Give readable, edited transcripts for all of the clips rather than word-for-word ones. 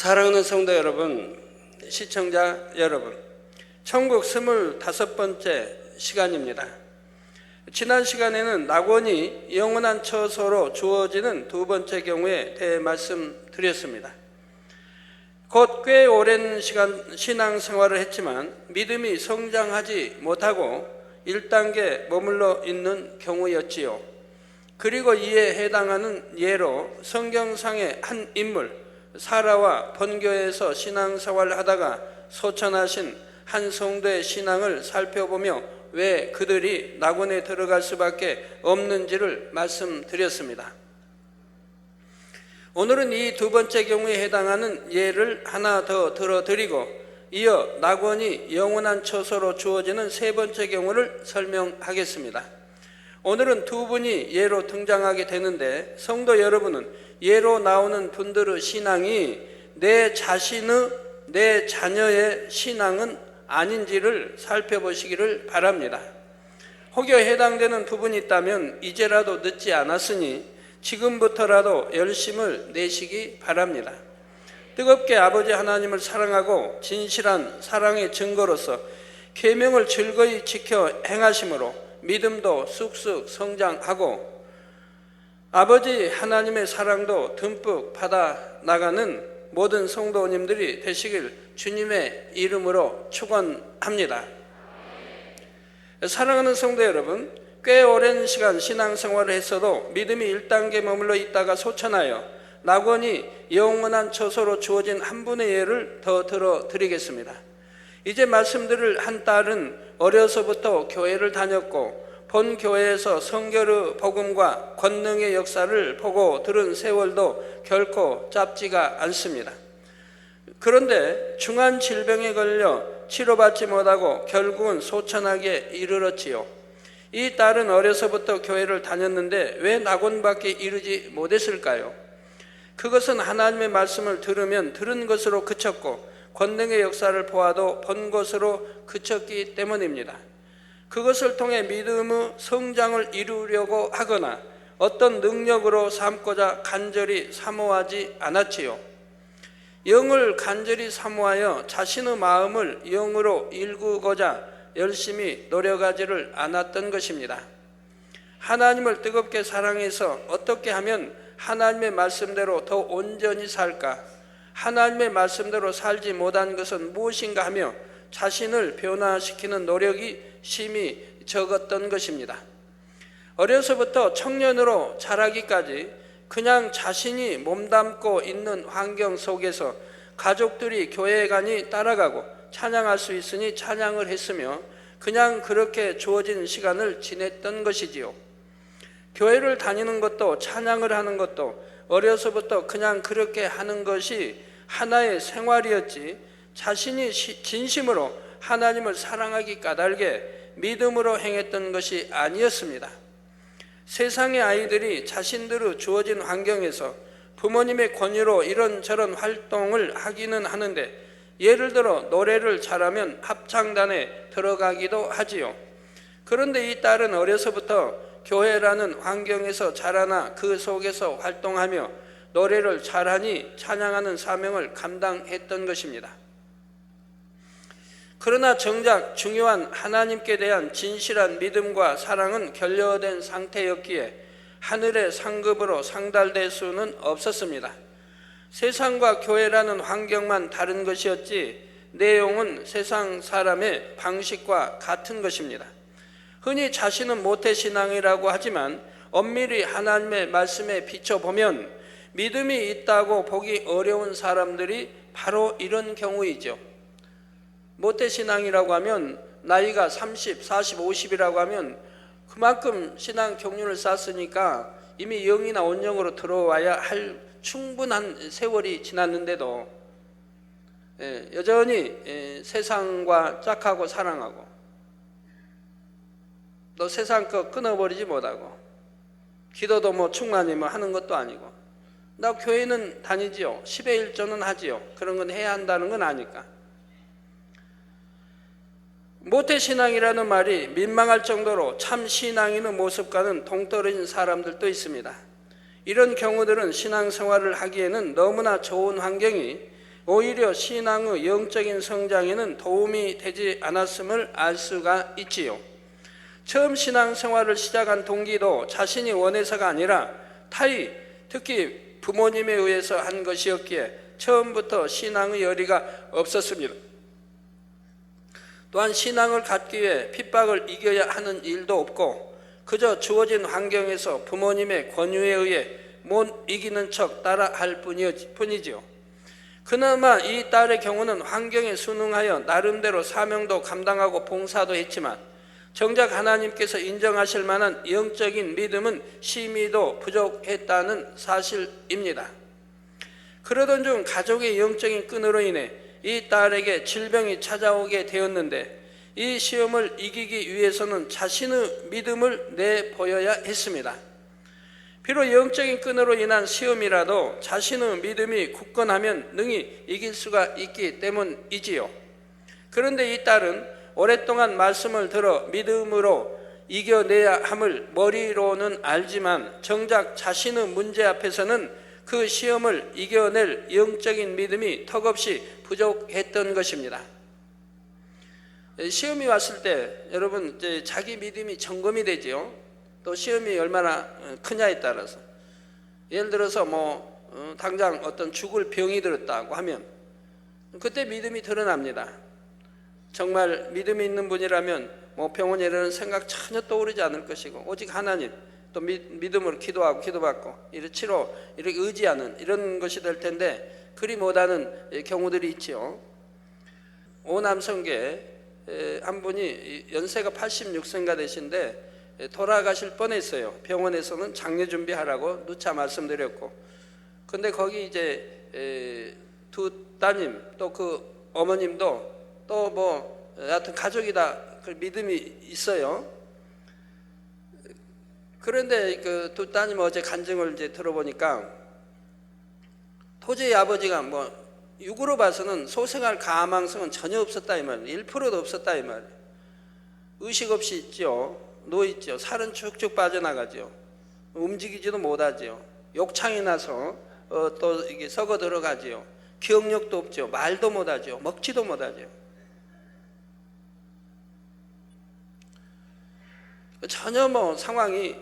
사랑하는 성도 여러분, 시청자 여러분, 천국 25번째 시간입니다. 지난 시간에는 낙원이 영원한 처소로 주어지는 두 번째 경우에 대해 말씀드렸습니다. 곧 꽤 오랜 시간 신앙생활을 했지만 믿음이 성장하지 못하고 1단계 머물러 있는 경우였지요. 그리고 이에 해당하는 예로 성경상의 한 인물 사라와 번교에서 신앙생활을 하다가 소천하신 한 성도의 신앙을 살펴보며 왜 그들이 낙원에 들어갈 수밖에 없는지를 말씀드렸습니다. 오늘은 이 두 번째 경우에 해당하는 예를 하나 더 들어드리고 이어 낙원이 영원한 처소로 주어지는 세 번째 경우를 설명하겠습니다. 오늘은 두 분이 예로 등장하게 되는데 성도 여러분은 예로 나오는 분들의 신앙이 내 자신의, 내 자녀의 신앙은 아닌지를 살펴보시기를 바랍니다. 혹여 해당되는 부분이 있다면 이제라도 늦지 않았으니 지금부터라도 열심을 내시기 바랍니다. 뜨겁게 아버지 하나님을 사랑하고 진실한 사랑의 증거로서 계명을 즐거이 지켜 행하심으로 믿음도 쑥쑥 성장하고 아버지 하나님의 사랑도 듬뿍 받아 나가는 모든 성도님들이 되시길 주님의 이름으로 축원합니다. 사랑하는 성도 여러분, 꽤 오랜 시간 신앙생활을 했어도 믿음이 1단계 머물러 있다가 소천하여 낙원이 영원한 처소로 주어진 한 분의 예를 더 들어드리겠습니다. 이제 말씀드릴 한 딸은 어려서부터 교회를 다녔고 본 교회에서 성결의 복음과 권능의 역사를 보고 들은 세월도 결코 짧지가 않습니다. 그런데 중한 질병에 걸려 치료받지 못하고 결국은 소천하게 이르렀지요. 이 딸은 어려서부터 교회를 다녔는데 왜 낙원밖에 이르지 못했을까요? 그것은 하나님의 말씀을 들으면 들은 것으로 그쳤고 권능의 역사를 보아도 본 것으로 그쳤기 때문입니다. 그것을 통해 믿음의 성장을 이루려고 하거나 어떤 능력으로 삼고자 간절히 사모하지 않았지요. 영을 간절히 사모하여 자신의 마음을 영으로 일구고자 열심히 노력하지를 않았던 것입니다. 하나님을 뜨겁게 사랑해서 어떻게 하면 하나님의 말씀대로 더 온전히 살까? 하나님의 말씀대로 살지 못한 것은 무엇인가 하며 자신을 변화시키는 노력이 심히 적었던 것입니다. 어려서부터 청년으로 자라기까지 그냥 자신이 몸담고 있는 환경 속에서 가족들이 교회에 가니 따라가고 찬양할 수 있으니 찬양을 했으며 그냥 그렇게 주어진 시간을 지냈던 것이지요. 교회를 다니는 것도 찬양을 하는 것도 어려서부터 그냥 그렇게 하는 것이 하나의 생활이었지 자신이 진심으로 하나님을 사랑하기 까닭에 믿음으로 행했던 것이 아니었습니다. 세상의 아이들이 자신들의 주어진 환경에서 부모님의 권유로 이런저런 활동을 하기는 하는데 예를 들어 노래를 잘하면 합창단에 들어가기도 하지요. 그런데 이 딸은 어려서부터 교회라는 환경에서 자라나 그 속에서 활동하며 노래를 잘하니 찬양하는 사명을 감당했던 것입니다. 그러나 정작 중요한 하나님께 대한 진실한 믿음과 사랑은 결여된 상태였기에 하늘의 상급으로 상달될 수는 없었습니다. 세상과 교회라는 환경만 다른 것이었지 내용은 세상 사람의 방식과 같은 것입니다. 흔히 자신은 모태신앙이라고 하지만 엄밀히 하나님의 말씀에 비춰보면 믿음이 있다고 보기 어려운 사람들이 바로 이런 경우이죠. 모태신앙이라고 하면 나이가 30, 40, 50이라고 하면 그만큼 신앙 경륜을 쌓았으니까 이미 영이나 온영으로 들어와야 할 충분한 세월이 지났는데도 여전히 세상과 짝하고 사랑하고 또 세상 거 끊어버리지 못하고 기도도 뭐 충만히 뭐 하는 것도 아니고 나 교회는 다니지요. 10의 1조는 하지요. 그런 건 해야 한다는 건 아니까. 모태신앙이라는 말이 민망할 정도로 참 신앙인의 모습과는 동떨어진 사람들도 있습니다. 이런 경우들은 신앙생활을 하기에는 너무나 좋은 환경이 오히려 신앙의 영적인 성장에는 도움이 되지 않았음을 알 수가 있지요. 처음 신앙생활을 시작한 동기도 자신이 원해서가 아니라 타의, 특히 부모님에 의해서 한 것이었기에 처음부터 신앙의 열의가 없었습니다. 또한 신앙을 갖기 위해 핍박을 이겨야 하는 일도 없고 그저 주어진 환경에서 부모님의 권유에 의해 못 이기는 척 따라할 뿐이지요. 그나마 이 딸의 경우는 환경에 순응하여 나름대로 사명도 감당하고 봉사도 했지만 정작 하나님께서 인정하실 만한 영적인 믿음은 심히도 부족했다는 사실입니다. 그러던 중 가족의 영적인 끈으로 인해 이 딸에게 질병이 찾아오게 되었는데 이 시험을 이기기 위해서는 자신의 믿음을 내보여야 했습니다. 비록 영적인 끈으로 인한 시험이라도 자신의 믿음이 굳건하면 능히 이길 수가 있기 때문이지요. 그런데 이 딸은 오랫동안 말씀을 들어 믿음으로 이겨내야 함을 머리로는 알지만 정작 자신의 문제 앞에서는 그 시험을 이겨낼 영적인 믿음이 턱없이 부족했던 것입니다. 시험이 왔을 때 여러분 이제 자기 믿음이 점검이 되지요. 또 시험이 얼마나 크냐에 따라서 예를 들어서 당장 어떤 죽을 병이 들었다고 하면 그때 믿음이 드러납니다. 정말 믿음이 있는 분이라면 병원에 이르는 생각 전혀 떠오르지 않을 것이고 오직 하나님 또 믿음으로 기도하고 기도받고 이렇게 치료 이렇게 의지하는 이런 것이 될 텐데 그리 못하는 경우들이 있지요. 오남성계 한 분이 연세가 86세인가 되신데 돌아가실 뻔했어요. 병원에서는 장례 준비하라고 누차 말씀드렸고 근데 거기 이제 두 따님 또 그 어머님도 또 하여튼 가족이 다 그 믿음이 있어요. 그런데 그 두 따님 어제 간증을 이제 들어보니까 도저히 아버지가 육으로 봐서는 소생할 가망성은 전혀 없었다 이 말이에요. 1%도 없었다 이 말이에요. 의식 없이 있죠. 누워있죠. 살은 쭉쭉 빠져나가죠. 움직이지도 못하죠. 욕창이 나서 또 이게 썩어 들어가죠. 기억력도 없죠. 말도 못하죠. 먹지도 못하죠. 전혀 상황이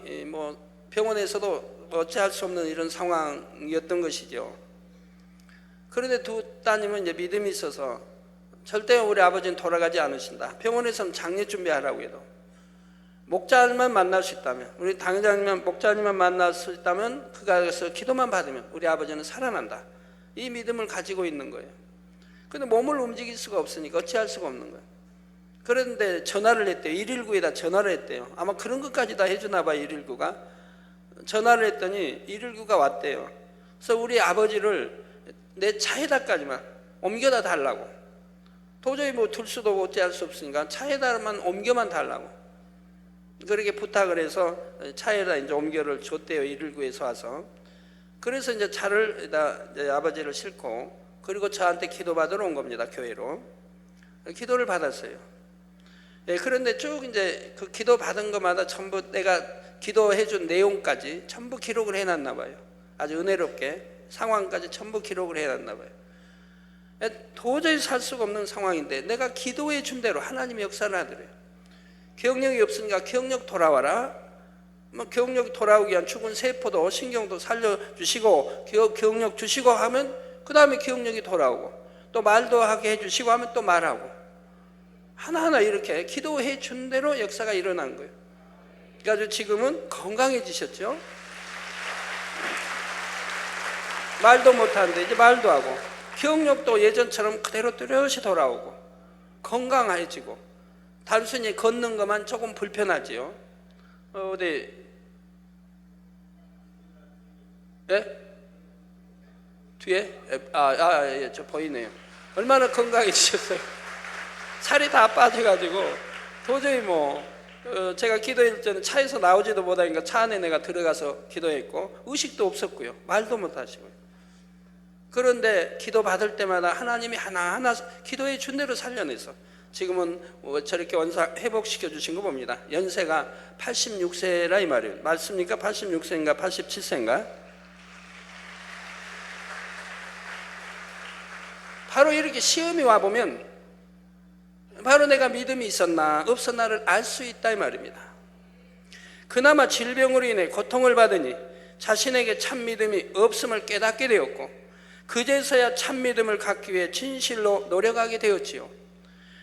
병원에서도 어찌할 수 없는 이런 상황이었던 것이죠. 그런데 두 따님은 이제 믿음이 있어서 절대 우리 아버지는 돌아가지 않으신다. 병원에서는 장례 준비하라고 해도 목자님만 만날 수 있다면 우리 당회장님만 목자님만 만날 수 있다면 그가 가서 기도만 받으면 우리 아버지는 살아난다. 이 믿음을 가지고 있는 거예요. 그런데 몸을 움직일 수가 없으니까 어찌할 수가 없는 거예요. 그런데 전화를 했대요. 119에다 전화를 했대요. 아마 그런 것까지 다 해주나 봐요. 119가 전화를 했더니 119가 왔대요. 그래서 우리 아버지를 내 차에다까지만 옮겨다 달라고. 도저히 둘 수도 어찌할 수 없으니까 차에다만 옮겨만 달라고 그렇게 부탁을 해서 차에다 이제 옮겨를 줬대요. 119에서 와서. 그래서 이제 차를 이제 아버지를 싣고 그리고 저한테 기도받으러 온 겁니다. 교회로. 기도를 받았어요. 그런데 쭉 이제 그 기도 받은 것마다 전부 내가 기도해 준 내용까지 전부 기록을 해놨나 봐요. 아주 은혜롭게 상황까지 전부 기록을 해놨나 봐요. 도저히 살 수가 없는 상황인데 내가 기도해 준 대로 하나님이 역사를 하더래요. 기억력이 없으니까 기억력 돌아와라. 기억력이 돌아오기 위한 죽은 세포도 신경도 살려주시고 기억력 주시고 하면 그 다음에 기억력이 돌아오고 또 말도 하게 해주시고 하면 또 말하고 하나하나 이렇게 기도해 준 대로 역사가 일어난 거예요. 그래서 지금은 건강해지셨죠. 말도 못하는데 이제 말도 하고 기억력도 예전처럼 그대로 뚜렷이 돌아오고 건강해지고 단순히 걷는 것만 조금 불편하지요. 어디 뒤에? 예, 저 보이네요. 얼마나 건강해지셨어요. 살이 다 빠져가지고 도저히 제가 기도할 때는 차에서 나오지도 못하니까 차 안에 내가 들어가서 기도했고 의식도 없었고요. 말도 못하시고요. 그런데 기도 받을 때마다 하나님이 하나하나 기도해 준 대로 살려내서 지금은 저렇게 회복시켜 주신 거 봅니다. 연세가 86세라 이 말이에요. 맞습니까? 86세인가 87세인가? 바로 이렇게 시험이 와보면 바로 내가 믿음이 있었나 없었나를 알 수 있다 이 말입니다. 그나마 질병으로 인해 고통을 받으니 자신에게 참 믿음이 없음을 깨닫게 되었고, 그제서야 참 믿음을 갖기 위해 진실로 노력하게 되었지요.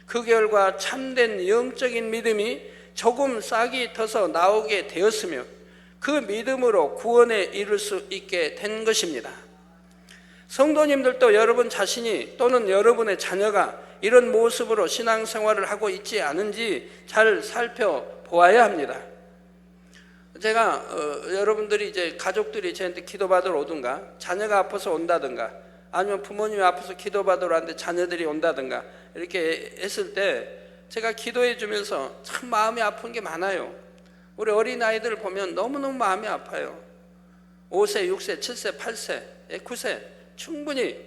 그 결과 참된 영적인 믿음이 조금 싹이 터서 나오게 되었으며, 그 믿음으로 구원에 이를 수 있게 된 것입니다. 성도님들도 여러분 자신이 또는 여러분의 자녀가 이런 모습으로 신앙생활을 하고 있지 않은지 잘 살펴보아야 합니다. 제가 여러분들이 이제 가족들이 저한테 기도받으러 오든가, 자녀가 아파서 온다든가, 아니면 부모님이 아파서 기도받으러 왔는데 자녀들이 온다든가 이렇게 했을 때 제가 기도해 주면서 참 마음이 아픈 게 많아요. 우리 어린아이들을 보면 너무너무 마음이 아파요. 5세, 6세, 7세, 8세, 9세 충분히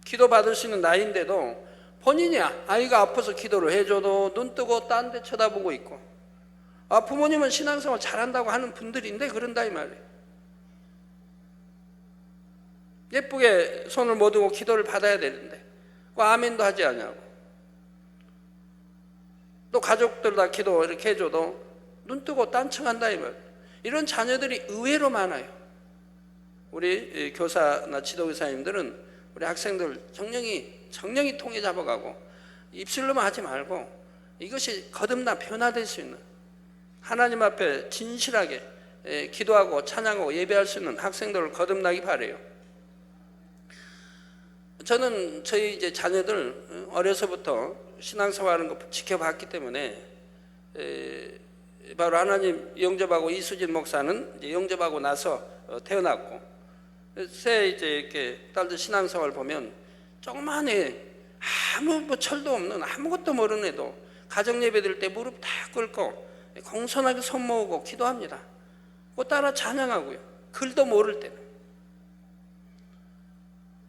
기도받을 수 있는 나이인데도 본인이 아이가 아파서 기도를 해줘도 눈 뜨고 딴 데 쳐다보고 있고, 부모님은 신앙생활 잘한다고 하는 분들인데 그런다 이 말이에요. 예쁘게 손을 모으고 기도를 받아야 되는데 아멘도 하지 않냐고, 또 가족들 다 기도 이렇게 해줘도 눈 뜨고 딴청한다 이 말이에요. 이런 자녀들이 의외로 많아요. 우리 교사나 지도교사님들은 우리 학생들 정령이 통해 잡아가고 입술로만 하지 말고 이것이 거듭나 변화될 수 있는, 하나님 앞에 진실하게 기도하고 찬양하고 예배할 수 있는 학생들을 거듭나기 바라요. 저는 저희 이제 자녀들 어려서부터 신앙생활하는 거 지켜봤기 때문에, 바로 하나님 영접하고 이수진 목사는 이제 영접하고 나서 태어났고, 새 이제 이렇게 딸들 신앙생활 보면 조그만해, 아무 철도 없는 아무것도 모르는 애도 가정 예배 드릴 때 무릎 다 꿇고 공손하게 손 모으고 기도합니다. 그 따라 찬양하고요. 글도 모를 때는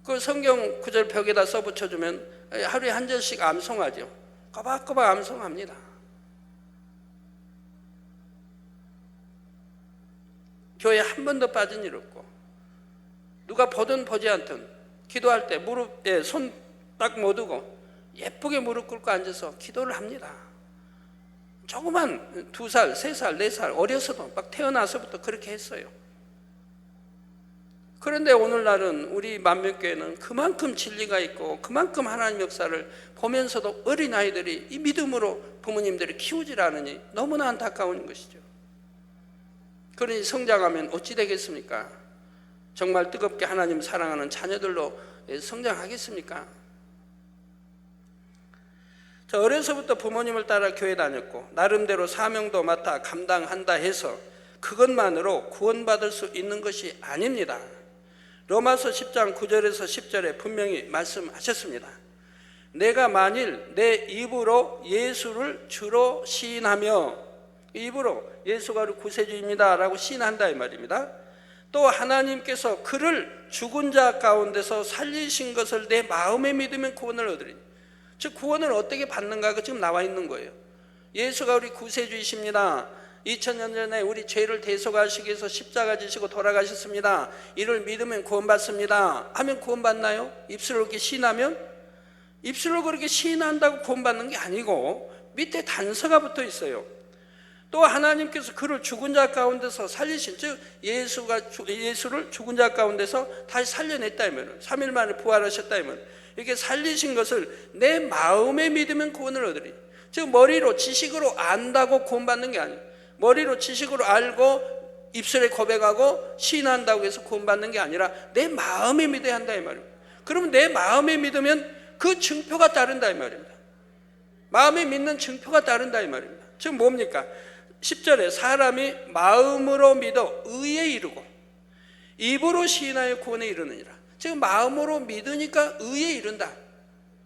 그 성경 구절 벽에다 써붙여주면 하루에 한 절씩 암송하죠. 꼬박꼬박 암송합니다. 교회 한 번도 빠진 일 없고, 누가 보든 보지 않든 기도할 때 무릎에 손 딱 못 두고 예쁘게 무릎 꿇고 앉아서 기도를 합니다. 조그만 2살, 3살, 4살 어려서도 막 태어나서부터 그렇게 했어요. 그런데 오늘날은 우리 만명교회는 그만큼 진리가 있고 그만큼 하나님 역사를 보면서도 어린아이들이 이 믿음으로 부모님들이 키우질 않으니 너무나 안타까운 것이죠. 그러니 성장하면 어찌 되겠습니까? 정말 뜨겁게 하나님 사랑하는 자녀들로 성장하겠습니까? 저 어려서부터 부모님을 따라 교회 다녔고 나름대로 사명도 맡아 감당한다 해서 그것만으로 구원받을 수 있는 것이 아닙니다. 로마서 10장 9절에서 10절에 분명히 말씀하셨습니다. 내가 만일 내 입으로 예수를 주로 시인하며, 입으로 예수가 우리 구세주입니다 라고 시인한다 이 말입니다. 또 하나님께서 그를 죽은 자 가운데서 살리신 것을 내 마음에 믿으면 구원을 얻으리니, 즉 구원을 어떻게 받는가가 지금 나와 있는 거예요. 예수가 우리 구세주이십니다. 2000년 전에 우리 죄를 대속하시기 위해서 십자가 지시고 돌아가셨습니다. 이를 믿으면 구원받습니다 하면 구원받나요? 입술로 그렇게 시인하면? 입술로 그렇게 시인한다고 구원받는 게 아니고 밑에 단서가 붙어 있어요. 또 하나님께서 그를 죽은 자 가운데서 살리신, 즉 예수를 죽은 자 가운데서 다시 살려냈다 이면 3일 만에 부활하셨다 이면 이렇게 살리신 것을 내 마음에 믿으면 구원을 얻으리. 즉 머리로 지식으로 안다고 구원받는 게 아니에요. 머리로 지식으로 알고 입술에 고백하고 시인한다고 해서 구원받는 게 아니라 내 마음에 믿어야 한다 이 말입니다. 그러면 내 마음에 믿으면 그 증표가 따른다 이 말입니다. 마음에 믿는 증표가 따른다 이 말입니다. 즉 뭡니까? 10절에 사람이 마음으로 믿어 의에 이르고 입으로 시인하여 구원에 이르느니라. 즉 마음으로 믿으니까 의에 이른다.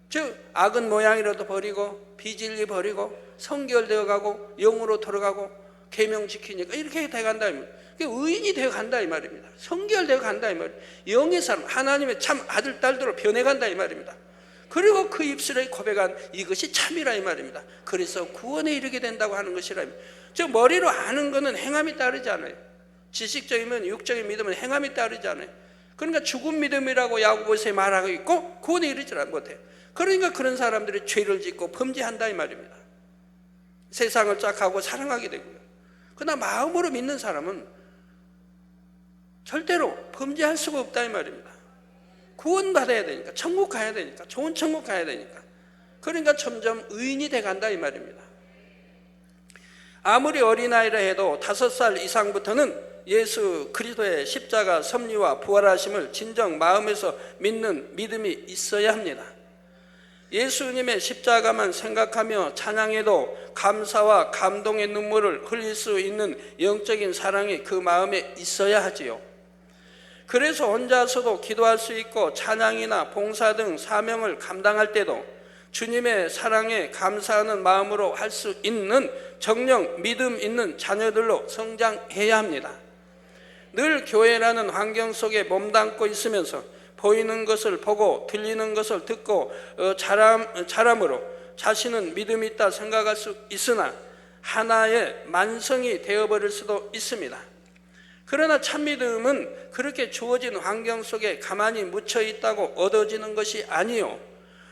즉 악은 모양이라도 버리고 비진리 버리고 성결되어 가고 영으로 돌아가고 계명 지키니까 이렇게 돼간다 이 말입니다. 의인이 되어 간다 이 말입니다. 성결되어 간다 이 말입니다. 영의 사람, 하나님의 참 아들 딸들로 변해간다 이 말입니다. 그리고 그 입술에 고백한 이것이 참이라 이 말입니다. 그래서 구원에 이르게 된다고 하는 것이라. 즉 머리로 아는 것은 행함이 따르지 않아요. 지식적이면 육적인 믿음은 행함이 따르지 않아요. 그러니까 죽은 믿음이라고 야고보서에 말하고 있고 구원에 이르지 못해요. 그러니까 그런 사람들이 죄를 짓고 범죄한다 이 말입니다. 세상을 짝하고 사랑하게 되고요. 그러나 마음으로 믿는 사람은 절대로 범죄할 수가 없다 이 말입니다. 구원받아야 되니까, 천국 가야 되니까, 좋은 천국 가야 되니까. 그러니까 점점 의인이 돼간다 이 말입니다. 아무리 어린아이라 해도 5살 이상부터는 예수 그리스도의 십자가 섭리와 부활하심을 진정 마음에서 믿는 믿음이 있어야 합니다. 예수님의 십자가만 생각하며 찬양해도 감사와 감동의 눈물을 흘릴 수 있는 영적인 사랑이 그 마음에 있어야 하지요. 그래서 혼자서도 기도할 수 있고 찬양이나 봉사 등 사명을 감당할 때도 주님의 사랑에 감사하는 마음으로 할 수 있는 정령 믿음 있는 자녀들로 성장해야 합니다. 늘 교회라는 환경 속에 몸담고 있으면서 보이는 것을 보고 들리는 것을 듣고 자람으로 자신은 믿음이 있다 생각할 수 있으나 하나의 만성이 되어버릴 수도 있습니다. 그러나 참믿음은 그렇게 주어진 환경 속에 가만히 묻혀 있다고 얻어지는 것이 아니요,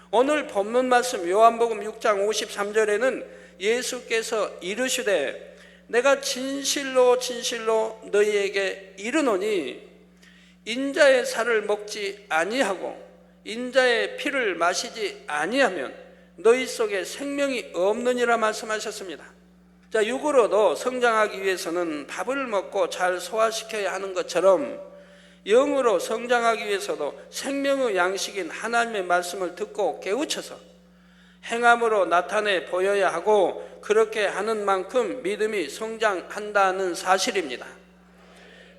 오늘 본문 말씀 요한복음 6장 53절에는 예수께서 이르시되 내가 진실로 진실로 너희에게 이르노니 인자의 살을 먹지 아니하고 인자의 피를 마시지 아니하면 너희 속에 생명이 없느니라 말씀하셨습니다. 자, 육으로도 성장하기 위해서는 밥을 먹고 잘 소화시켜야 하는 것처럼 영으로 성장하기 위해서도 생명의 양식인 하나님의 말씀을 듣고 깨우쳐서 행함으로 나타내 보여야 하고 그렇게 하는 만큼 믿음이 성장한다는 사실입니다.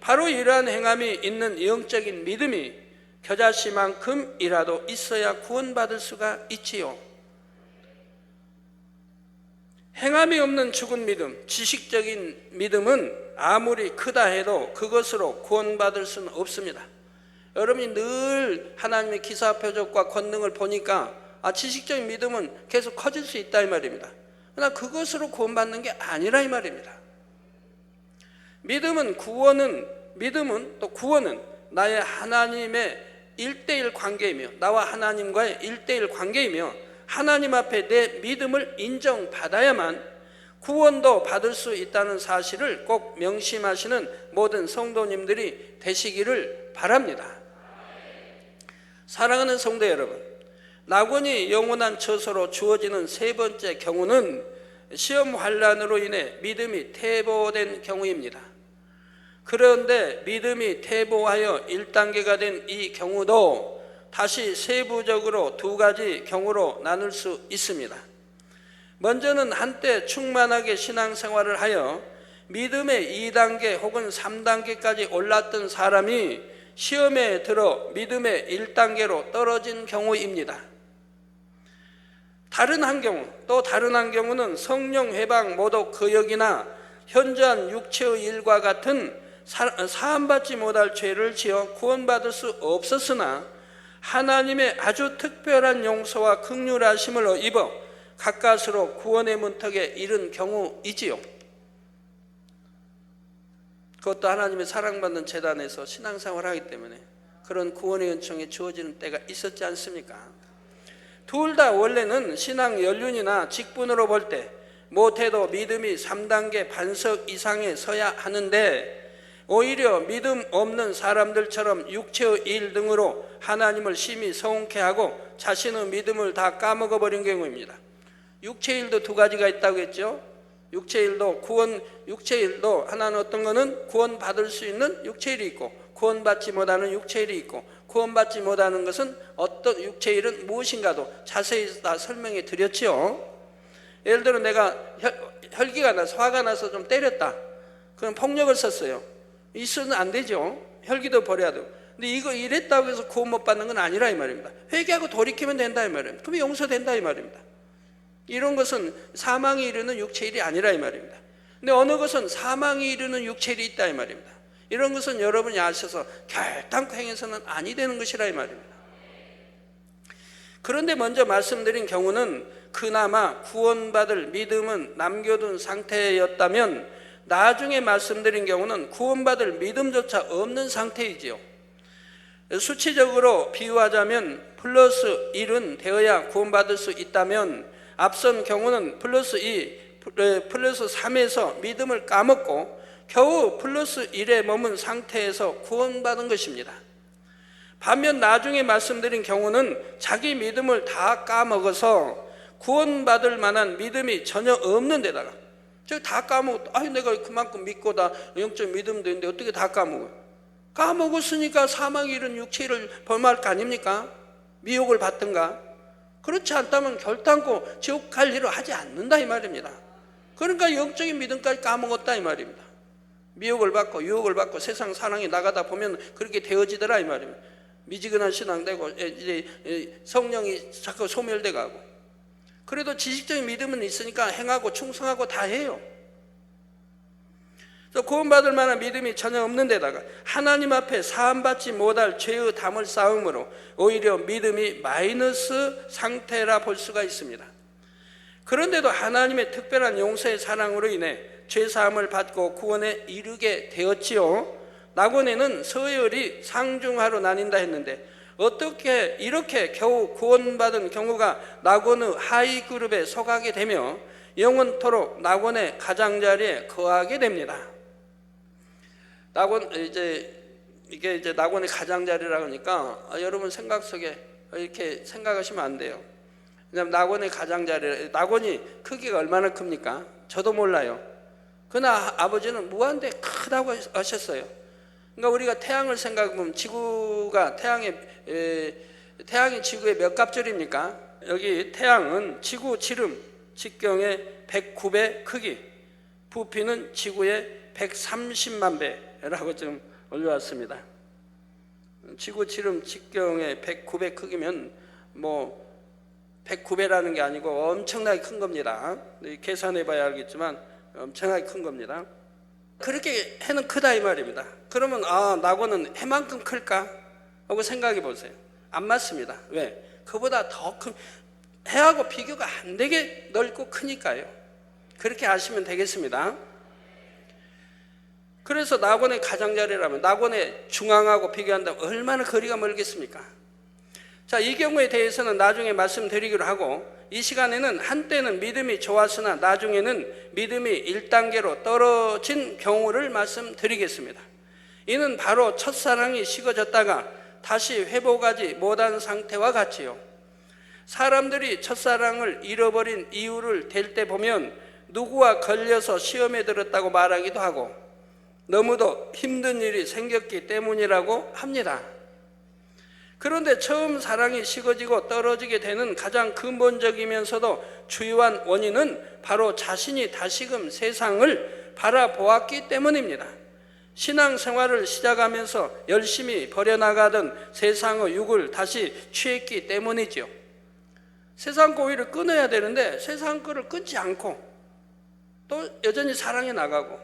바로 이러한 행함이 있는 영적인 믿음이 겨자씨만큼이라도 있어야 구원받을 수가 있지요. 행함이 없는 죽은 믿음, 지식적인 믿음은 아무리 크다 해도 그것으로 구원받을 수는 없습니다. 여러분이 늘 하나님의 기사 표적과 권능을 보니까 지식적인 믿음은 계속 커질 수 있다 이 말입니다. 그러나 그것으로 구원받는 게 아니라 이 말입니다. 믿음은 또 구원은 나의 하나님의 1:1 관계이며 나와 하나님과의 1:1 관계이며 하나님 앞에 내 믿음을 인정받아야만 구원도 받을 수 있다는 사실을 꼭 명심하시는 모든 성도님들이 되시기를 바랍니다. 사랑하는 성도 여러분, 낙원이 영원한 처소로 주어지는 세 번째 경우는 시험 환난으로 인해 믿음이 퇴보된 경우입니다. 그런데 믿음이 퇴보하여 1단계가 된 이 경우도 다시 세부적으로 2가지 경우로 나눌 수 있습니다. 먼저는 한때 충만하게 신앙생활을 하여 믿음의 2단계 혹은 3단계까지 올랐던 사람이 시험에 들어 믿음의 1단계로 떨어진 경우입니다. 다른 한 경우는 성령 회방 모독 거역이나 현저한 육체의 일과 같은 사함받지 못할 죄를 지어 구원받을 수 없었으나 하나님의 아주 특별한 용서와 긍휼하심을 입어 가까스로 구원의 문턱에 이른 경우이지요. 그것도 하나님의 사랑받는 제단에서 신앙생활을 하기 때문에 그런 구원의 은총이 주어지는 때가 있었지 않습니까? 둘 다 원래는 신앙 연륜이나 직분으로 볼 때 못해도 믿음이 3단계 반석 이상에 서야 하는데 오히려 믿음 없는 사람들처럼 육체의 일 등으로 하나님을 심히 서운케 하고 자신의 믿음을 다 까먹어버린 경우입니다. 육체의 일도 2가지가 있다고 했죠. 육체의 일도 하나는 어떤 거는 구원받을 수 있는 육체의 일이 있고 구원받지 못하는 육체의 일이 있고 구원받지 못하는 것은 어떤 육체의 일은 무엇인가도 자세히 다 설명해 드렸지요. 예를 들어 내가 혈기가 나서 화가 나서 좀 때렸다. 그럼 폭력을 썼어요. 있어는 안 되죠. 혈기도 버려야 되고. 근데 이거 이랬다고 해서 구원 못 받는 건 아니라 이 말입니다. 회개하고 돌이키면 된다 이 말입니다. 그럼 용서된다 이 말입니다. 이런 것은 사망이 이르는 육체의 일이 아니라 이 말입니다. 근데 어느 것은 사망이 이르는 육체의 일이 있다 이 말입니다. 이런 것은 여러분이 아셔서 결단코 행해서는 아니 되는 것이라 이 말입니다. 그런데 먼저 말씀드린 경우는 그나마 구원받을 믿음은 남겨둔 상태였다면 나중에 말씀드린 경우는 구원받을 믿음조차 없는 상태이지요. 수치적으로 비유하자면 플러스 1은 되어야 구원받을 수 있다면 앞선 경우는 플러스 2, 플러스 3에서 믿음을 까먹고 겨우 플러스 1에 머문 상태에서 구원받은 것입니다. 반면 나중에 말씀드린 경우는 자기 믿음을 다 까먹어서 구원받을 만한 믿음이 전혀 없는 데다가 다 까먹었다. 내가 그만큼 믿고 다 영적 믿음도 있는데 어떻게 다 까먹어요? 까먹었으니까 사망의 일은 육체를 범할 거 아닙니까? 미혹을 받든가. 그렇지 않다면 결단코 지옥 갈 일을 하지 않는다 이 말입니다. 그러니까 영적인 믿음까지 까먹었다 이 말입니다. 미혹을 받고 유혹을 받고 세상 사랑에 나가다 보면 그렇게 되어지더라 이 말입니다. 미지근한 신앙 되고 이제 성령이 자꾸 소멸돼 가고. 그래도 지식적인 믿음은 있으니까 행하고 충성하고 다 해요. 구원받을 만한 믿음이 전혀 없는 데다가 하나님 앞에 사함받지 못할 죄의 담을 쌓음으로 오히려 믿음이 마이너스 상태라 볼 수가 있습니다. 그런데도 하나님의 특별한 용서의 사랑으로 인해 죄사함을 받고 구원에 이르게 되었지요. 낙원에는 서열이 상중하로 나뉜다 했는데 어떻게 이렇게 겨우 구원받은 경우가 낙원의 하위 그룹에 속하게 되며 영원토록 낙원의 가장자리에 거하게 됩니다. 낙원 이게 이제 낙원의 가장자리라고 하니까 여러분 생각 속에 이렇게 생각하시면 안 돼요. 왜냐하면 낙원의 가장자리, 낙원이 크기가 얼마나 큽니까? 저도 몰라요. 그러나 아버지는 무한대 크다고 하셨어요. 그러니까 우리가 태양을 생각해보면 지구가 태양이 지구의 몇 갑절입니까? 여기 태양은 지구 지름 직경의 109배 크기, 부피는 지구의 130만 배라고 좀 올려왔습니다. 지구 지름 직경의 109배 크기면 뭐 109배라는 게 아니고 엄청나게 큰 겁니다. 계산해 봐야 알겠지만 엄청나게 큰 겁니다. 그렇게 해는 크다 이 말입니다. 그러면 낙원은 해만큼 클까? 하고 생각해 보세요. 안 맞습니다. 왜? 그보다 더 큰, 해하고 비교가 안 되게 넓고 크니까요. 그렇게 아시면 되겠습니다. 그래서 낙원의 가장자리라면 낙원의 중앙하고 비교한다면 얼마나 거리가 멀겠습니까? 자, 이 경우에 대해서는 나중에 말씀드리기로 하고 이 시간에는 한때는 믿음이 좋았으나 나중에는 믿음이 1단계로 떨어진 경우를 말씀드리겠습니다. 이는 바로 첫사랑이 식어졌다가 다시 회복하지 못한 상태와 같지요. 사람들이 첫사랑을 잃어버린 이유를 댈 때 보면 누구와 걸려서 시험에 들었다고 말하기도 하고 너무도 힘든 일이 생겼기 때문이라고 합니다. 그런데 처음 사랑이 식어지고 떨어지게 되는 가장 근본적이면서도 주요한 원인은 바로 자신이 다시금 세상을 바라보았기 때문입니다. 신앙생활을 시작하면서 열심히 버려나가던 세상의 육을 다시 취했기 때문이죠. 세상 고위를 끊어야 되는데 세상 거를 끊지 않고 또 여전히 사랑해 나가고,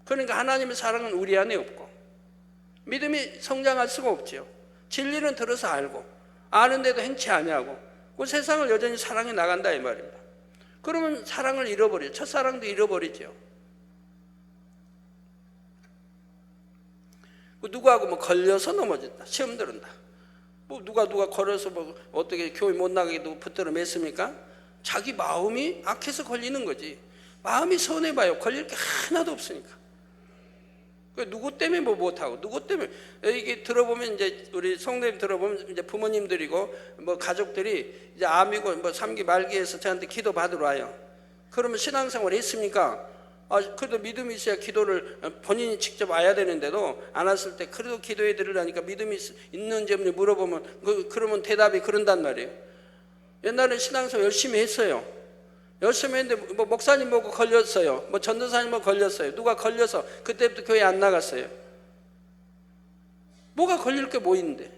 그러니까 하나님의 사랑은 우리 안에 없고 믿음이 성장할 수가 없지요. 진리는 들어서 알고 아는데도 행치 아니하고 그 세상을 여전히 사랑해 나간다 이 말입니다. 그러면 사랑을 잃어버려요. 첫사랑도 잃어버리죠. 누구하고 뭐 걸려서 넘어진다, 시험 들은다, 뭐 누가 걸어서 뭐 어떻게 교회 못 나가게 붙들어 맸습니까? 자기 마음이 악해서 걸리는 거지. 마음이 선해봐요. 걸릴 게 하나도 없으니까. 누구 때문에 뭐 못하고, 누구 때문에, 이게 들어보면 이제 우리 성도님 들어보면 이제 부모님들이고 뭐 가족들이 이제 암이고 뭐 3기 말기에서 저한테 기도 받으러 와요. 그러면 신앙생활 했습니까? 그래도 믿음이 있어야 기도를 본인이 직접 와야 되는데도 안 왔을 때 그래도 기도해 드리려니까 믿음이 있는지 없는지 물어보면 그러면 대답이 그런단 말이에요. 옛날에 신앙생활 열심히 했어요. 열심히 했는데 뭐 목사님 보고 걸렸어요. 뭐 전도사님 보고 걸렸어요. 누가 걸려서 그때부터 교회 안 나갔어요. 뭐가 걸릴 게 뭐 있는데?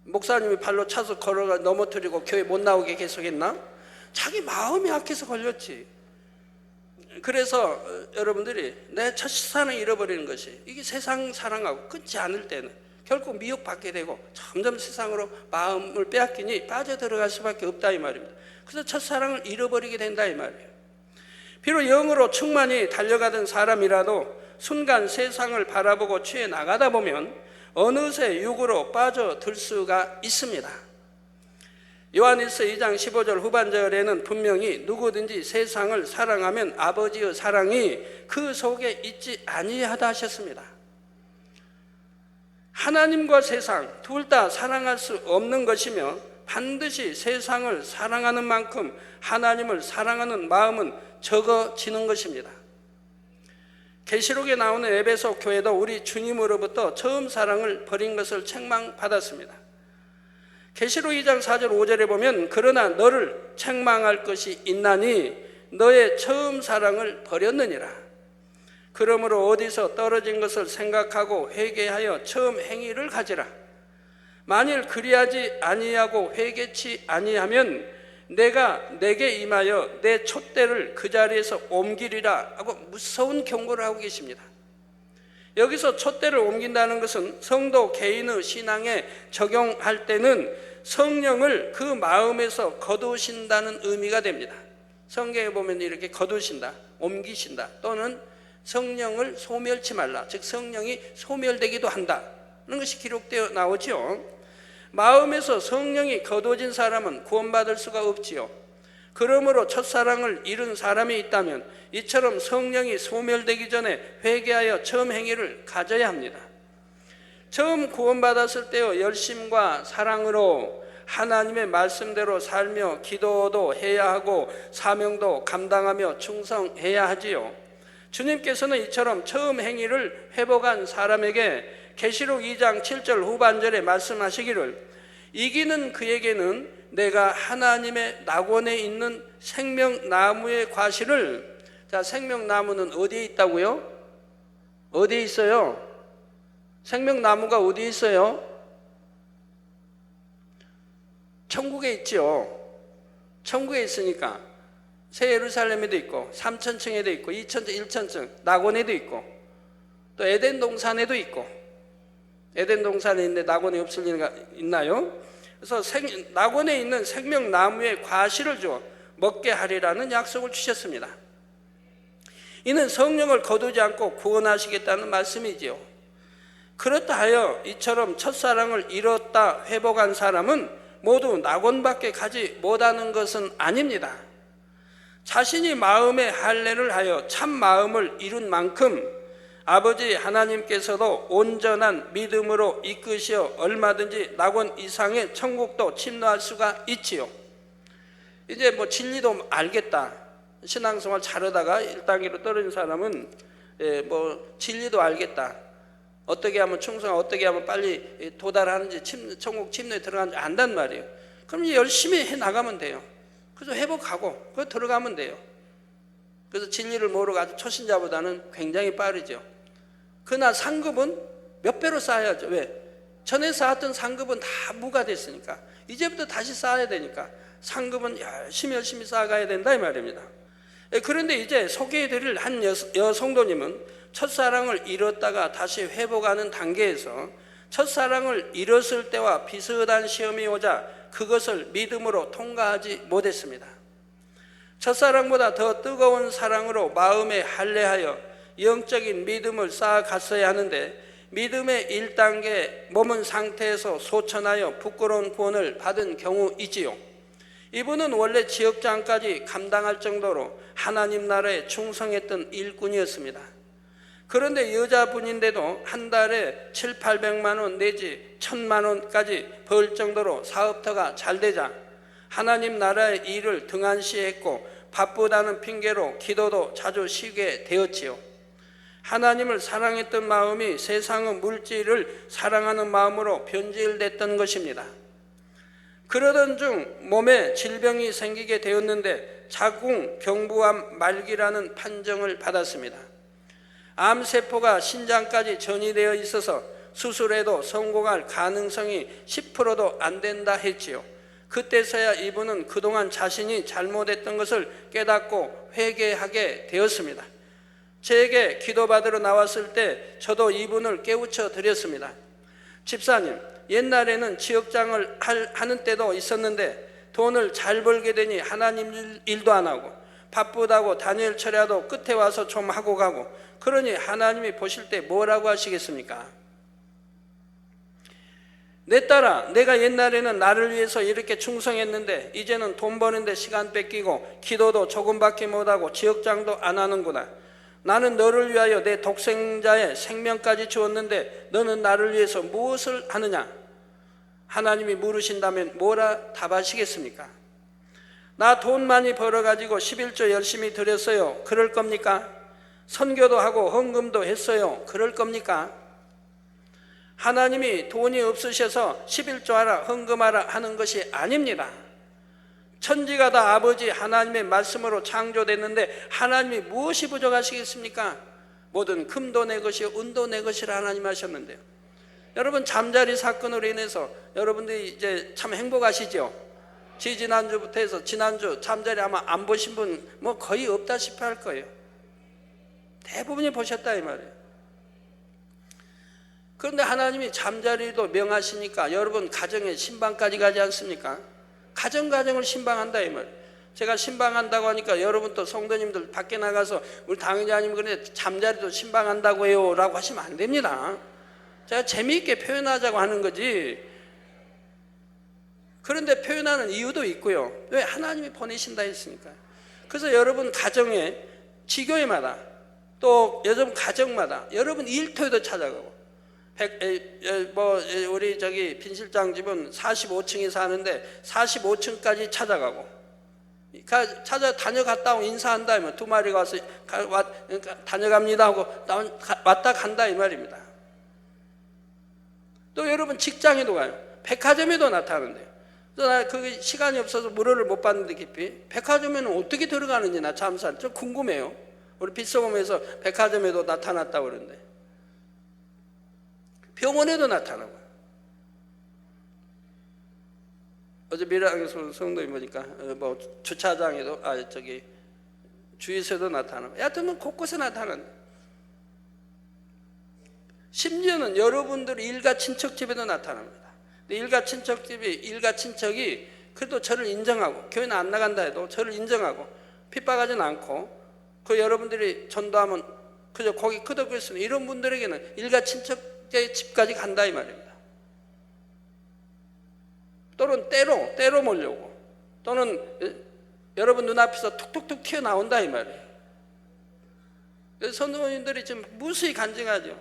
목사님이 발로 차서 걸어가 넘어뜨리고 교회 못 나오게 계속했나? 자기 마음이 악해서 걸렸지. 그래서 여러분들이 내 첫사랑을 잃어버리는 것이, 이게 세상 사랑하고 끊지 않을 때는 결국 미혹받게 되고 점점 세상으로 마음을 빼앗기니 빠져들어갈 수밖에 없다 이 말입니다. 그래서 첫사랑을 잃어버리게 된다 이 말이에요. 비록 영으로 충만히 달려가던 사람이라도 순간 세상을 바라보고 취해 나가다 보면 어느새 육으로 빠져들 수가 있습니다. 요한일서 2장 15절 후반절에는 분명히 누구든지 세상을 사랑하면 아버지의 사랑이 그 속에 있지 아니하다 하셨습니다. 하나님과 세상 둘 다 사랑할 수 없는 것이며 반드시 세상을 사랑하는 만큼 하나님을 사랑하는 마음은 적어지는 것입니다. 계시록에 나오는 에베소 교회도 우리 주님으로부터 처음 사랑을 버린 것을 책망받았습니다. 계시록 2장 4절 5절에 보면 그러나 너를 책망할 것이 있나니 너의 처음 사랑을 버렸느니라. 그러므로 어디서 떨어진 것을 생각하고 회개하여 처음 행위를 가지라. 만일 그리하지 아니하고 회개치 아니하면 내가 내게 임하여 내 촛대를 그 자리에서 옮기리라 하고 무서운 경고를 하고 계십니다. 여기서 촛대를 옮긴다는 것은 성도 개인의 신앙에 적용할 때는 성령을 그 마음에서 거두신다는 의미가 됩니다. 성경에 보면 이렇게 거두신다, 옮기신다, 또는 성령을 소멸치 말라, 즉 성령이 소멸되기도 한다는 것이 기록되어 나오죠. 마음에서 성령이 거두어진 사람은 구원받을 수가 없지요. 그러므로 첫사랑을 잃은 사람이 있다면 이처럼 성령이 소멸되기 전에 회개하여 처음 행위를 가져야 합니다. 처음 구원받았을 때의 열심과 사랑으로 하나님의 말씀대로 살며 기도도 해야 하고 사명도 감당하며 충성해야 하지요. 주님께서는 이처럼 처음 행위를 회복한 사람에게 계시록 2장 7절 후반절에 말씀하시기를 이기는 그에게는 내가 하나님의 낙원에 있는 생명나무의 과실을, 자, 생명나무는 어디에 있다고요? 어디에 있어요? 생명나무가 어디에 있어요? 천국에 있죠. 천국에 있으니까 새 예루살렘에도 있고 3천층에도 있고 2천층, 1천층 낙원에도 있고 또 에덴 동산에도 있고, 에덴 동산에 있는데 낙원이 없을 리가 있나요? 그래서 낙원에 있는 생명나무의 과실을 주어 먹게 하리라는 약속을 주셨습니다. 이는 성령을 거두지 않고 구원하시겠다는 말씀이지요. 그렇다 하여 이처럼 첫사랑을 잃었다 회복한 사람은 모두 낙원밖에 가지 못하는 것은 아닙니다. 자신이 마음의 할례를 하여 참 마음을 이룬 만큼 아버지 하나님께서도 온전한 믿음으로 이끄시어 얼마든지 낙원 이상의 천국도 침노할 수가 있지요. 이제 뭐 진리도 알겠다, 신앙생활 잘하다가 1단계로 떨어진 사람은 뭐 진리도 알겠다, 어떻게 하면 충성하고 어떻게 하면 빨리 도달하는지 천국 침노에 들어가는지 안단 말이에요. 그럼 열심히 해나가면 돼요. 그래서 회복하고 그거 들어가면 돼요. 그래서 진리를 모르고 아주 초신자보다는 굉장히 빠르죠. 그러나 상급은 몇 배로 쌓아야죠. 왜? 전에 쌓았던 상급은 다 무가 됐으니까 이제부터 다시 쌓아야 되니까 상급은 열심히 쌓아가야 된다 이 말입니다. 그런데 이제 소개해드릴 한 여성도님은 첫사랑을 잃었다가 다시 회복하는 단계에서 첫사랑을 잃었을 때와 비슷한 시험이 오자 그것을 믿음으로 통과하지 못했습니다. 첫사랑보다 더 뜨거운 사랑으로 마음에 할례하여 영적인 믿음을 쌓아갔어야 하는데 믿음의 1단계 머문 상태에서 소천하여 부끄러운 구원을 받은 경우이지요. 이분은 원래 지역장까지 감당할 정도로 하나님 나라에 충성했던 일꾼이었습니다. 그런데 여자분인데도 한 달에 700~800만 원 내지 1000만 원까지 벌 정도로 사업터가 잘 되자 하나님 나라의 일을 등한시했고 바쁘다는 핑계로 기도도 자주 쉬게 되었지요. 하나님을 사랑했던 마음이 세상의 물질을 사랑하는 마음으로 변질됐던 것입니다. 그러던 중 몸에 질병이 생기게 되었는데 자궁 경부암 말기라는 판정을 받았습니다. 암세포가 신장까지 전이되어 있어서 수술해도 성공할 가능성이 10%도 안 된다 했지요. 그때서야 이분은 그동안 자신이 잘못했던 것을 깨닫고 회개하게 되었습니다. 제게 기도받으러 나왔을 때 저도 이분을 깨우쳐 드렸습니다. 집사님, 옛날에는 지역장을 하는 때도 있었는데 돈을 잘 벌게 되니 하나님 일도 안 하고 바쁘다고 다니엘 철야도 끝에 와서 좀 하고 가고, 그러니 하나님이 보실 때 뭐라고 하시겠습니까? 내 딸아, 내가 옛날에는 나를 위해서 이렇게 충성했는데 이제는 돈 버는데 시간 뺏기고 기도도 조금밖에 못하고 지역장도 안 하는구나. 나는 너를 위하여 내 독생자의 생명까지 주었는데 너는 나를 위해서 무엇을 하느냐? 하나님이 물으신다면 뭐라 답하시겠습니까? 나 돈 많이 벌어가지고 11조 열심히 드렸어요. 그럴 겁니까? 선교도 하고 헌금도 했어요. 그럴 겁니까? 하나님이 돈이 없으셔서 11조 하라 헌금하라 하는 것이 아닙니다. 천지가 다 아버지 하나님의 말씀으로 창조됐는데 하나님이 무엇이 부족하시겠습니까? 모든 금도 내 것이요 은도 내 것이라 하나님 하셨는데요. 여러분 잠자리 사건으로 인해서 여러분들이 이제 참 행복하시죠? 지난주부터 해서 지난주 잠자리 아마 안 보신 분 뭐 거의 없다시피 할 거예요. 대부분이 보셨다 이 말이에요. 그런데 하나님이 잠자리도 명하시니까 여러분 가정에 신방까지 가지 않습니까? 가정을 신방한다 이 말이에요. 제가 신방한다고 하니까 여러분 또 성도님들 밖에 나가서 우리 당회장님 그런데 잠자리도 신방한다고 해요 라고 하시면 안 됩니다. 제가 재미있게 표현하자고 하는 거지. 그런데 표현하는 이유도 있고요. 왜? 하나님이 보내신다 했으니까. 그래서 여러분 가정에 지교회마다 또 여러분 가정마다 여러분 일터에도 찾아가고 우리 저기 빈 실장 집은 45층에 사는데 45층까지 찾아가고 다녀갔다 오고 인사한 다음에 두 마리가 와서 다녀갑니다 하고 왔다 간다 이 말입니다. 또 여러분 직장에도 가요. 백화점에도 나타나는데요. 나 그 시간이 없어서 물어를 못 봤는데 깊이 백화점에는 어떻게 들어가는지 나 참 좀 궁금해요. 우리 빗소금에서 백화점에도 나타났다고 그러는데 병원에도 나타나고 어제 미랑에서 성도님 보니까 뭐 주차장에도 주유소에도 나타나고 여하튼 뭐 곳곳에 나타나는 심지어는 여러분들 일가 친척집에도 나타납니다. 일가 친척이 그래도 저를 인정하고 교회는 안 나간다 해도 저를 인정하고 핍박하지는 않고 그 여러분들이 전도하면 그저 거기 끄덕거리시는 이런 분들에게는 일가 친척의 집까지 간다 이 말입니다. 또는 때로 몰려오고 또는 여러분 눈앞에서 툭툭툭 튀어나온다 이 말이에요. 그래서 선도님들이 지금 무수히 간증하죠.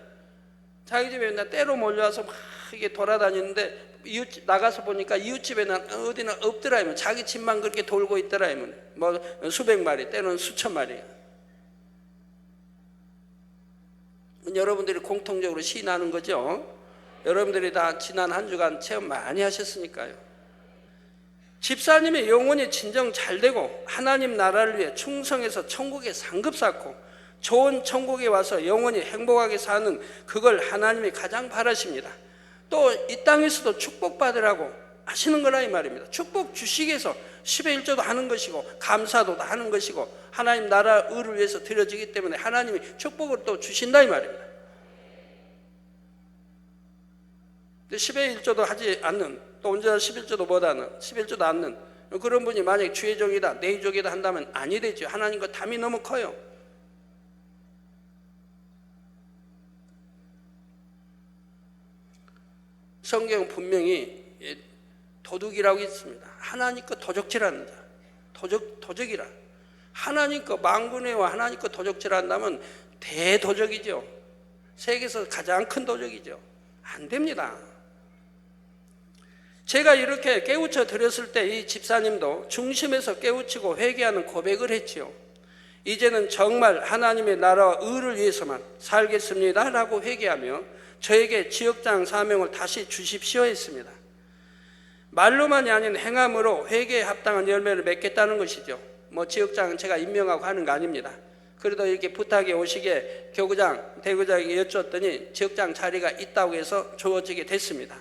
자기 집에 맨날 때로 몰려와서 막 이게 돌아다니는데 이웃집 나가서 보니까 이웃집에는 어디나 없더라 하면 자기 집만 그렇게 돌고 있더라 하면 뭐 수백 마리 때로는 수천 마리. 여러분들이 공통적으로 시인하는 거죠. 여러분들이 다 지난 한 주간 체험 많이 하셨으니까요. 집사님의 영혼이 진정 잘 되고 하나님 나라를 위해 충성해서 천국에 상급 쌓고 좋은 천국에 와서 영원히 행복하게 사는 그걸 하나님이 가장 바라십니다. 또 이 땅에서도 축복받으라고 하시는 거라 이 말입니다. 축복 주시기 위해서 10의 1조도 하는 것이고 감사도 하는 것이고 하나님 나라 의를 위해서 드려지기 때문에 하나님이 축복을 또 주신다 이 말입니다. 10의 1조도 하지 않는 또 언제나 11조도 못하는 11조도 않는 그런 분이 만약에 주의 종이다 내 종이다 한다면 아니 되죠. 하나님과 담이 너무 커요. 성경은 분명히 도둑이라고 있습니다. 하나님 거 도적질하는 자, 도적이라. 하나님 거 망군회와 하나님 거 도적질한다면 대도적이죠. 세계에서 가장 큰 도적이죠. 안 됩니다. 제가 이렇게 깨우쳐 드렸을 때 이 집사님도 중심에서 깨우치고 회개하는 고백을 했지요. 이제는 정말 하나님의 나라와 의를 위해서만 살겠습니다 라고 회개하며 저에게 지역장 사명을 다시 주십시오 했습니다. 말로만이 아닌 행함으로 회개에 합당한 열매를 맺겠다는 것이죠. 뭐 지역장은 제가 임명하고 하는 거 아닙니다. 그래도 이렇게 부탁이 오시게 교구장, 대구장에게 여쭈었더니 지역장 자리가 있다고 해서 주어지게 됐습니다.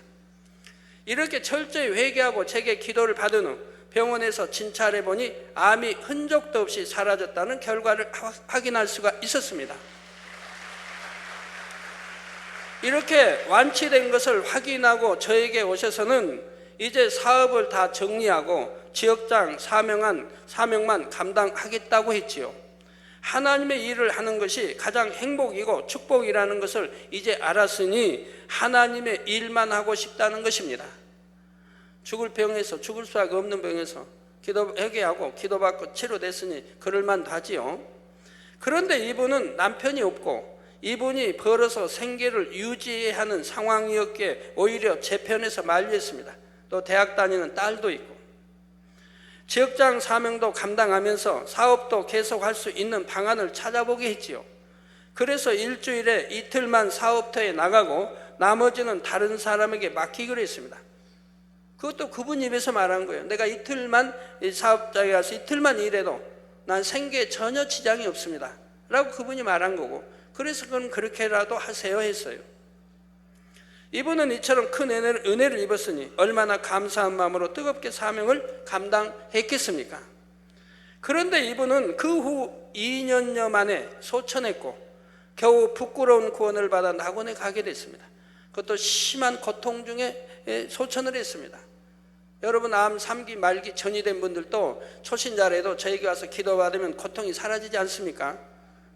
이렇게 철저히 회개하고 제게 기도를 받은 후 병원에서 진찰해 보니 암이 흔적도 없이 사라졌다는 결과를 확인할 수가 있었습니다. 이렇게 완치된 것을 확인하고 저에게 오셔서는 이제 사업을 다 정리하고 지역장 사명만 감당하겠다고 했지요. 하나님의 일을 하는 것이 가장 행복이고 축복이라는 것을 이제 알았으니 하나님의 일만 하고 싶다는 것입니다. 죽을 병에서, 죽을 수가 없는 병에서 회개하고 기도받고 치료됐으니 그럴만 하지요. 그런데 이분은 남편이 없고 이분이 벌어서 생계를 유지하는 상황이었기에 오히려 제 편에서 만류했습니다. 또 대학 다니는 딸도 있고 지역장 사명도 감당하면서 사업도 계속할 수 있는 방안을 찾아보게 했지요. 그래서 일주일에 이틀만 사업터에 나가고 나머지는 다른 사람에게 맡기기로 했습니다. 그것도 그분 입에서 말한 거예요. 내가 이틀만 사업장에 가서 이틀만 일해도 난 생계에 전혀 지장이 없습니다 라고 그분이 말한 거고, 그래서 그건 그렇게라도 하세요 했어요. 이분은 이처럼 큰 은혜를 입었으니 얼마나 감사한 마음으로 뜨겁게 사명을 감당했겠습니까? 그런데 이분은 그 후 2년여 만에 소천했고 겨우 부끄러운 구원을 받아 낙원에 가게 됐습니다. 그것도 심한 고통 중에 소천을 했습니다. 여러분, 암 3기 말기 전이 된 분들도 초신자라도 저에게 와서 기도받으면 고통이 사라지지 않습니까?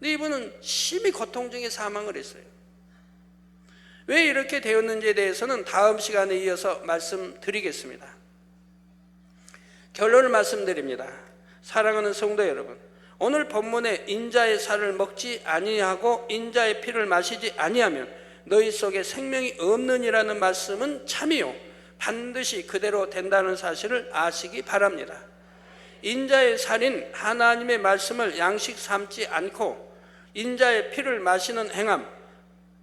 근데 이분은 심히 고통 중에 사망을 했어요. 왜 이렇게 되었는지에 대해서는 다음 시간에 이어서 말씀드리겠습니다. 결론을 말씀드립니다. 사랑하는 성도 여러분, 오늘 본문에 인자의 살을 먹지 아니하고 인자의 피를 마시지 아니하면 너희 속에 생명이 없느니라는 말씀은 참이요 반드시 그대로 된다는 사실을 아시기 바랍니다. 인자의 살인 하나님의 말씀을 양식 삼지 않고 인자의 피를 마시는 행함,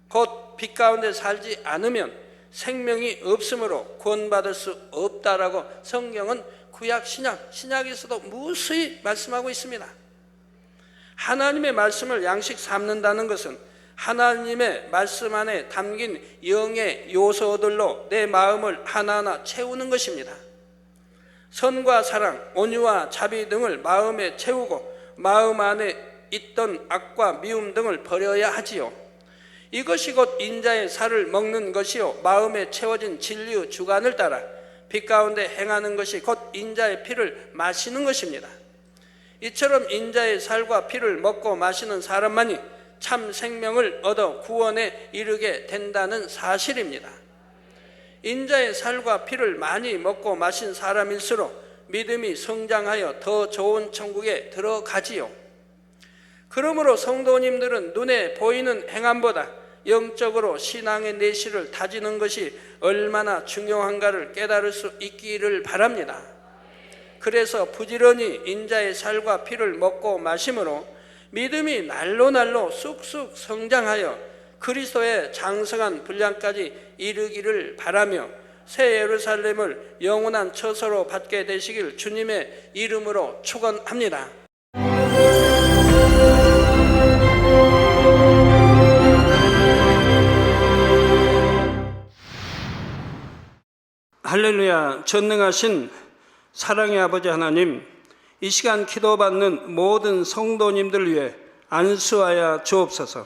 곧 빛 가운데 살지 않으면 생명이 없으므로 구원받을 수 없다라고 성경은 구약 신약에서도 무수히 말씀하고 있습니다. 하나님의 말씀을 양식 삼는다는 것은 하나님의 말씀 안에 담긴 영의 요소들로 내 마음을 하나하나 채우는 것입니다. 선과 사랑, 온유와 자비 등을 마음에 채우고 마음 안에 있던 악과 미움 등을 버려야 하지요. 이것이 곧 인자의 살을 먹는 것이요 마음에 채워진 진리의 주관을 따라 빛 가운데 행하는 것이 곧 인자의 피를 마시는 것입니다. 이처럼 인자의 살과 피를 먹고 마시는 사람만이 참 생명을 얻어 구원에 이르게 된다는 사실입니다. 인자의 살과 피를 많이 먹고 마신 사람일수록 믿음이 성장하여 더 좋은 천국에 들어가지요. 그러므로 성도님들은 눈에 보이는 행함보다 영적으로 신앙의 내실을 다지는 것이 얼마나 중요한가를 깨달을 수 있기를 바랍니다. 그래서 부지런히 인자의 살과 피를 먹고 마심으로 믿음이 날로 쑥쑥 성장하여 그리스도의 장성한 분량까지 이르기를 바라며 새 예루살렘을 영원한 처소로 받게 되시길 주님의 이름으로 축원합니다. 할렐루야. 전능하신 사랑의 아버지 하나님, 이 시간 기도받는 모든 성도님들 위해 안수하여 주옵소서.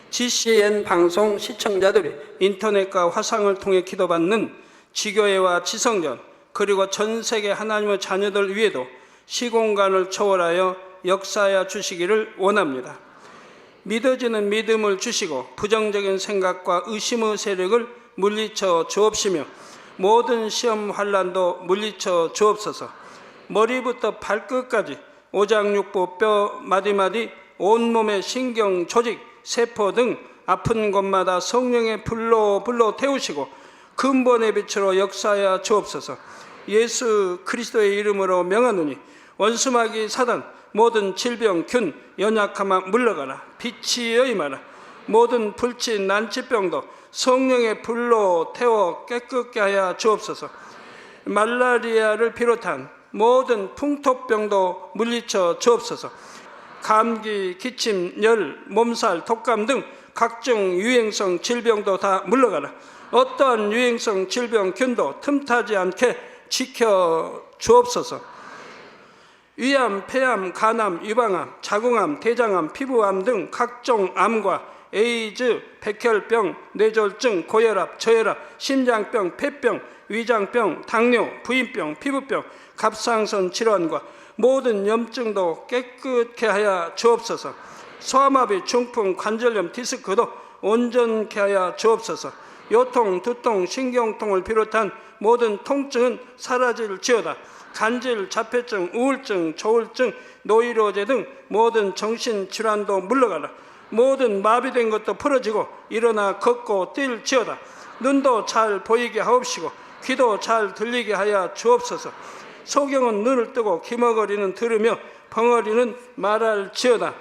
GCN 방송 시청자들이 인터넷과 화상을 통해 기도받는 지교회와 지성전 그리고 전 세계 하나님의 자녀들 위에도 시공간을 초월하여 역사하여 주시기를 원합니다. 믿어지는 믿음을 주시고 부정적인 생각과 의심의 세력을 물리쳐 주옵시며 모든 시험 환난도 물리쳐 주옵소서. 머리부터 발끝까지 오장육부 뼈 마디마디 온몸의 신경 조직 세포 등 아픈 곳마다 성령의 불로 태우시고 근본의 빛으로 역사하여 주옵소서. 예수 그리스도의 이름으로 명하노니 원수마귀 사단 모든 질병 균 연약함아 물러가라. 빛이여 임하라. 모든 불치 난치병도 성령의 불로 태워 깨끗게 하여 주옵소서. 말라리아를 비롯한 모든 풍토병도 물리쳐 주옵소서. 감기, 기침, 열, 몸살, 독감 등 각종 유행성 질병도 다 물러가라. 어떠한 유행성 질병균도 틈타지 않게 지켜 주옵소서. 위암, 폐암, 간암, 유방암, 자궁암, 대장암, 피부암 등 각종 암과 에이즈, 백혈병, 뇌졸중, 고혈압, 저혈압, 심장병, 폐병, 위장병, 당뇨, 부인병, 피부병, 갑상선 질환과 모든 염증도 깨끗게 하여 주옵소서. 소아마비, 중풍, 관절염, 디스크도 온전케 하여 주옵소서. 요통, 두통, 신경통을 비롯한 모든 통증은 사라질지어다. 간질, 자폐증, 우울증, 조울증, 노이로제 등 모든 정신질환도 물러가라. 모든 마비된 것도 풀어지고 일어나 걷고 뛸지어다. 눈도 잘 보이게 하옵시고 귀도 잘 들리게 하여 주옵소서. 소경은 눈을 뜨고 기머거리는 들으며 벙어리는 말할지어다.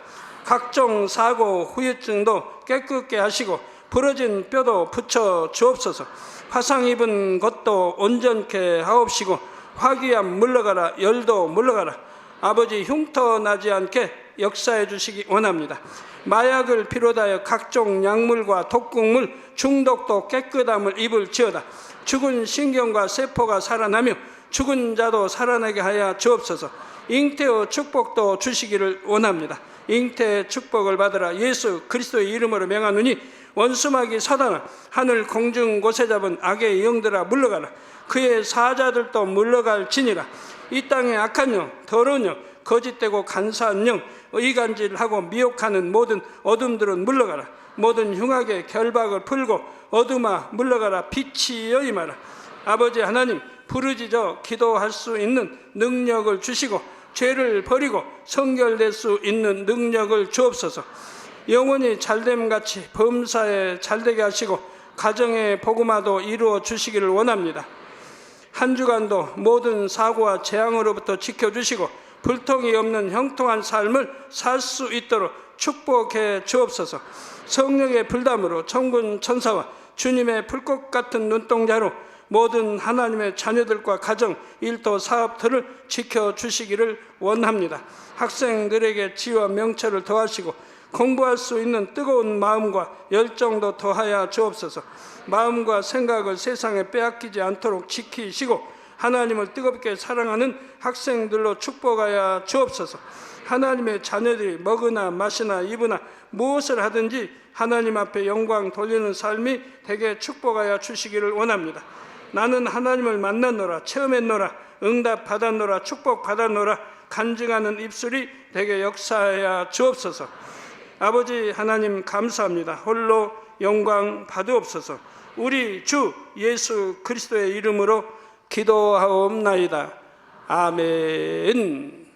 각종 사고, 후유증도 깨끗게 하시고 부러진 뼈도 붙여 주옵소서. 화상 입은 것도 온전케 하옵시고 화기암 물러가라. 열도 물러가라. 아버지, 흉터 나지 않게 역사해 주시기 원합니다. 마약을 비롯하여 각종 약물과 독극물 중독도 깨끗함을 입을지어다. 죽은 신경과 세포가 살아나며 죽은 자도 살아나게 하여 주옵소서. 잉태의 축복도 주시기를 원합니다. 잉태의 축복을 받으라. 예수 그리스도의 이름으로 명하노니 원수마귀 사단아, 하늘 공중 곳에 잡은 악의 영들아 물러가라. 그의 사자들도 물러갈지니라. 이 땅의 악한 영, 더러운 영, 거짓되고 간사한 영, 의간질하고 미혹하는 모든 어둠들은 물러가라. 모든 흉악의 결박을 풀고 어둠아 물러가라. 빛이여 임하라. 아버지 하나님, 부르짖어 기도할 수 있는 능력을 주시고 죄를 버리고 성결될 수 있는 능력을 주옵소서. 영원히 잘됨같이 범사에 잘되게 하시고 가정의 복음화도 이루어 주시기를 원합니다. 한 주간도 모든 사고와 재앙으로부터 지켜주시고 불통이 없는 형통한 삶을 살 수 있도록 축복해 주옵소서. 성령의 불담으로 천군 천사와 주님의 불꽃 같은 눈동자로 모든 하나님의 자녀들과 가정, 일도, 사업들을 지켜주시기를 원합니다. 학생들에게 지혜와 명철을 더하시고 공부할 수 있는 뜨거운 마음과 열정도 더하여 주옵소서. 마음과 생각을 세상에 빼앗기지 않도록 지키시고 하나님을 뜨겁게 사랑하는 학생들로 축복하여 주옵소서. 하나님의 자녀들이 먹으나 마시나 입으나 무엇을 하든지 하나님 앞에 영광 돌리는 삶이 되게 축복하여 주시기를 원합니다. 나는 하나님을 만났노라, 체험했노라, 응답 받았노라, 축복 받았노라 간증하는 입술이 되게 역사하여 주옵소서. 아버지 하나님 감사합니다. 홀로 영광 받으옵소서. 우리 주 예수 그리스도의 이름으로 기도하옵나이다. 아멘.